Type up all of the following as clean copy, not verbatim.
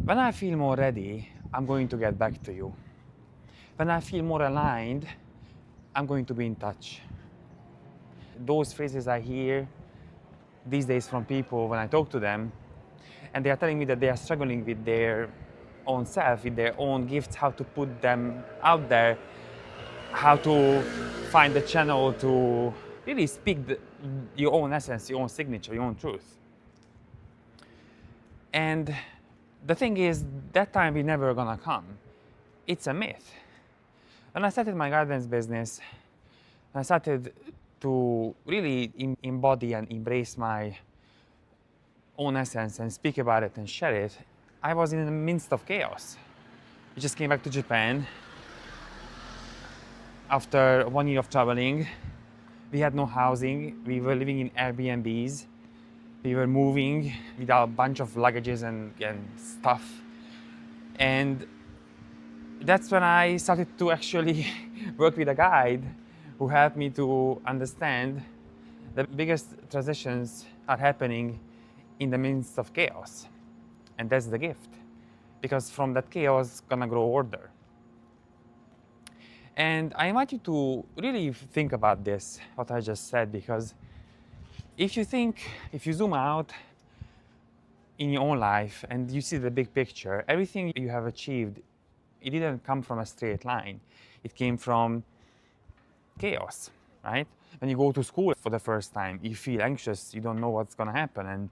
When I feel more ready, I'm going to get back to you. When I feel more aligned, I'm going to be in touch. Those phrases I hear these days from people when I talk to them, and they are telling me that they are struggling with their own self, with their own gifts, how to put them out there, how to find the channel to really speak your own essence, your own signature, your own truth. And the thing is, that time is never gonna come. It's a myth. When I started my guidance business, I started to really embody and embrace my own essence and speak about it and share it. I was in the midst of chaos. I just came back to Japan after 1 year of traveling. We had no housing. We were living in Airbnbs. We were moving with a bunch of luggages and stuff. And that's when I started to actually work with a guide who helped me to understand the biggest transitions are happening in the midst of chaos. And that's the gift. Because from that chaos, gonna grow order. And I invite you to really think about this, what I just said, because if you zoom out in your own life and you see the big picture, everything you have achieved, it didn't come from a straight line. It came from chaos, right? When you go to school for the first time, you feel anxious, you don't know what's gonna happen, and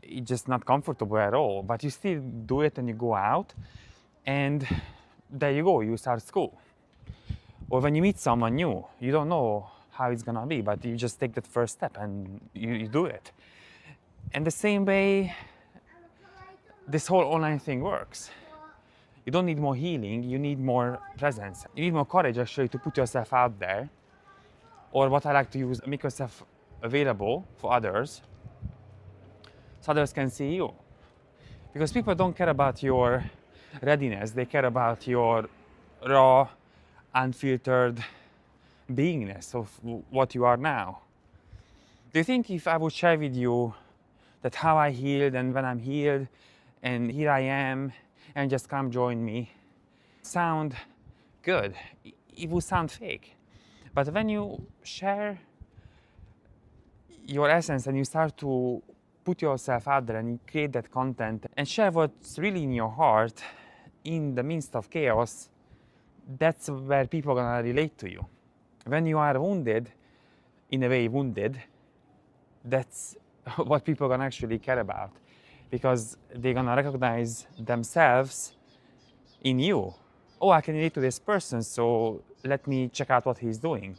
it's just not comfortable at all. But you still do it and you go out, and there you go, you start school. Or when you meet someone new, you don't know how it's gonna be, but you just take that first step and you do it. And the same way, this whole online thing works. You don't need more healing, you need more presence. You need more courage actually to put yourself out there. Or what I like to use, make yourself available for others so others can see you. Because people don't care about your readiness, they care about your raw, unfiltered beingness of what you are now. Do you think if I would share with you that how I healed and when I'm healed and here I am and just come join me, sound good? It would sound fake. But when you share your essence and you start to put yourself out there and you create that content and share what's really in your heart in the midst of chaos, that's where people are gonna relate to you. When you are wounded, in a way wounded, that's what people are gonna actually care about, because they're gonna recognize themselves in you. Oh, I can relate to this person, so let me check out what he's doing.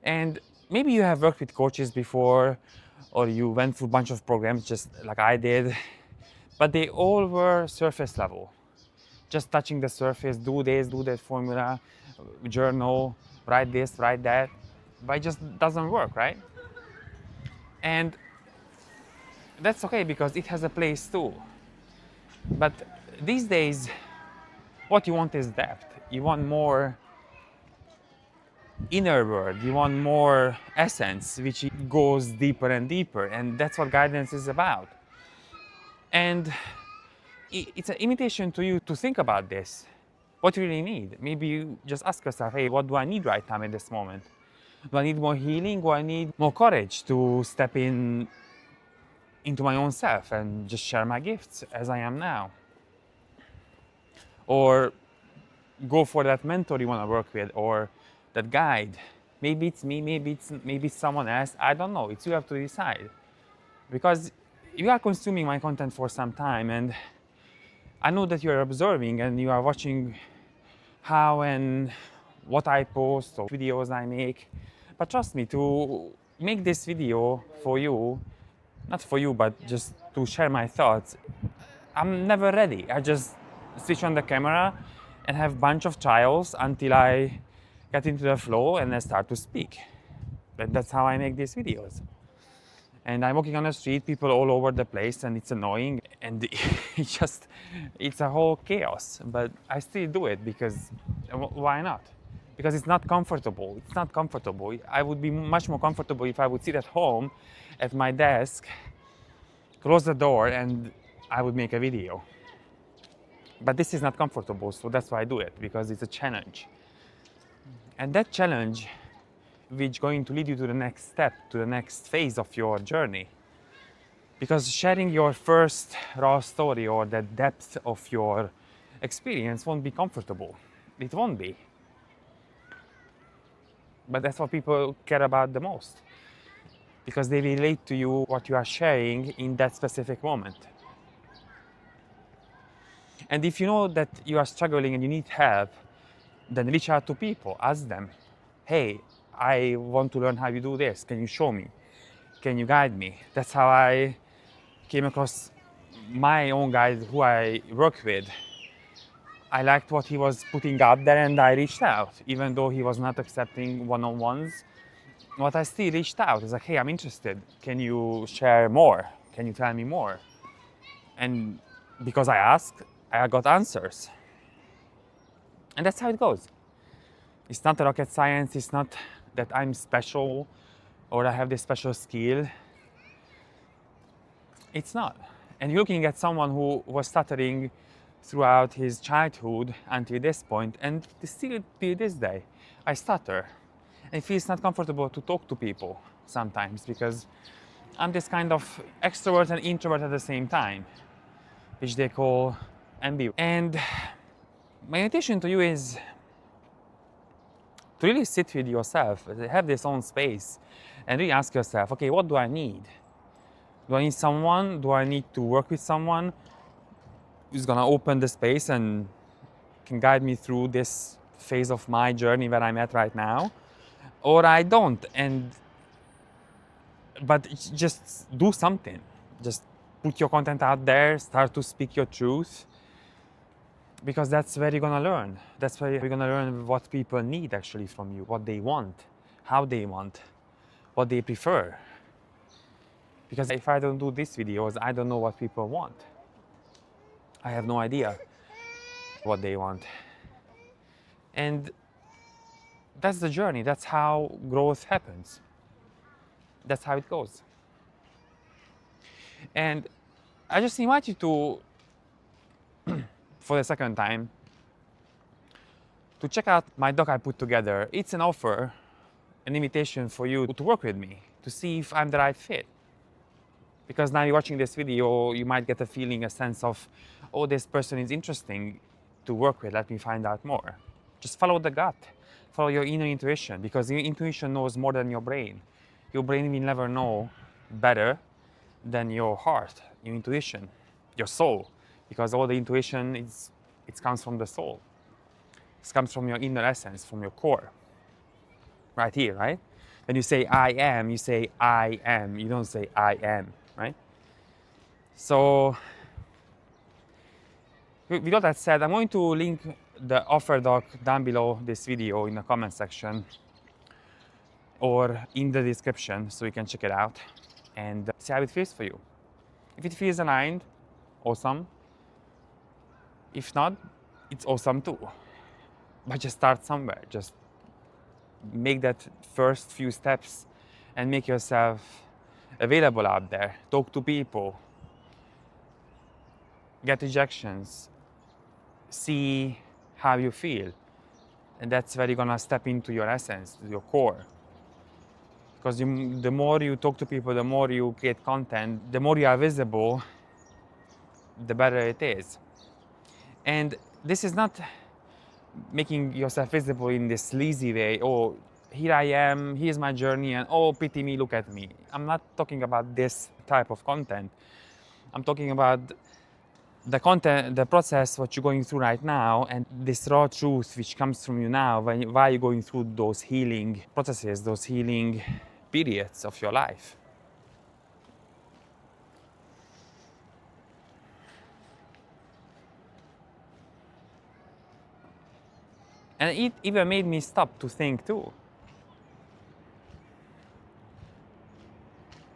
And maybe you have worked with coaches before, or you went through a bunch of programs just like I did, but they all were surface level. Just touching the surface, do this, do that formula, journal, write this, write that, but it just doesn't work, right? And that's okay because it has a place too. But these days, what you want is depth. You want more inner world, you want more essence, which goes deeper and deeper, and that's what guidance is about. And it's an invitation to you to think about this. What you really need. Maybe you just ask yourself, hey, what do I need right now in this moment? Do I need more healing? Do I need more courage to step into my own self and just share my gifts as I am now? Or go for that mentor you want to work with, or that guide. Maybe it's me, maybe it's someone else. I don't know. It's you have to decide. Because you are consuming my content for some time, and I know that you are observing and you are watching how and what I post or videos I make. But trust me, to make this video for you, not for you, but just to share my thoughts, I'm never ready. I just switch on the camera and have a bunch of trials until I get into the flow and I start to speak. But that's how I make these videos. And I'm walking on the street, people all over the place, and it's annoying, and it's a whole chaos. But I still do it because why not? Because it's not comfortable. It's not comfortable. I would be much more comfortable if I would sit at home at my desk, close the door, and I would make a video. But this is not comfortable, so that's why I do it, because it's a challenge. And that challenge, which is going to lead you to the next step, to the next phase of your journey. Because sharing your first raw story or the depth of your experience won't be comfortable. It won't be. But that's what people care about the most. Because they relate to you what you are sharing in that specific moment. And if you know that you are struggling and you need help, then reach out to people, ask them, hey, I want to learn how you do this. Can you show me? Can you guide me? That's how I came across my own guide who I work with. I liked what he was putting out there and I reached out, even though he was not accepting one-on-ones. But I still reached out. It's like, hey, I'm interested. Can you share more? Can you tell me more? And because I asked, I got answers. And that's how it goes. It's not rocket science. It's not that I'm special or I have this special skill. It's not. And you're looking at someone who was stuttering throughout his childhood until this point, and still till this day, I stutter. And it feels not comfortable to talk to people sometimes because I'm this kind of extrovert and introvert at the same time, which they call ambivert. And my invitation to you is to really sit with yourself, have this own space, and really ask yourself, okay, what do I need? Do I need someone? Do I need to work with someone who's gonna open the space and can guide me through this phase of my journey where I'm at right now? Or I don't, but just do something. Just put your content out there, start to speak your truth, because that's where you're gonna learn. That's where you're gonna learn what people need actually from you, what they want, how they want, what they prefer. Because if I don't do these videos, I don't know what people want. I have no idea what they want. And that's the journey. That's how growth happens. That's how it goes. And I just invite you to, for the second time, to check out my doc I put together. It's an offer, an invitation for you to work with me, to see if I'm the right fit. Because now you're watching this video, you might get a feeling, a sense of, oh, this person is interesting to work with, let me find out more. Just follow the gut, follow your inner intuition, because your intuition knows more than your brain. Your brain will never know better than your heart, your intuition, your soul, because all the intuition, it comes from the soul. It comes from your inner essence, from your core. Right here, right? When you say I am, you say I am. You don't say I am, right? So, with all that said, I'm going to link the offer doc down below this video in the comment section or in the description so you can check it out and see how it feels for you. If it feels aligned, awesome. If not, it's awesome too. But just start somewhere. Just make that first few steps and make yourself available out there. Talk to people. Get rejections. See how you feel. And that's where you're gonna step into your essence, your core. Because the more you talk to people, the more you create content, the more you are visible, the better it is. And this is not making yourself visible in this sleazy way. Oh, here I am, here's my journey, and oh, pity me, look at me. I'm not talking about this type of content. I'm talking about the content, the process, what you're going through right now, and this raw truth which comes from you now while you're going through those healing processes, those healing periods of your life. And it even made me stop to think too.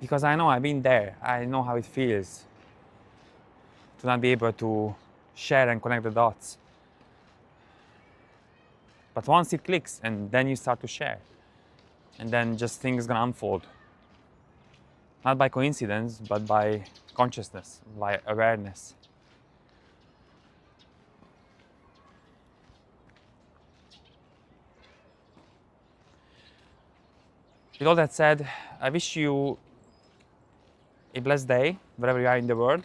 Because I know I've been there. I know how it feels to not be able to share and connect the dots. But once it clicks, and then you start to share, and then just things gonna unfold. not by coincidence, but by consciousness, by awareness. With all that said, I wish you a blessed day wherever you are in the world.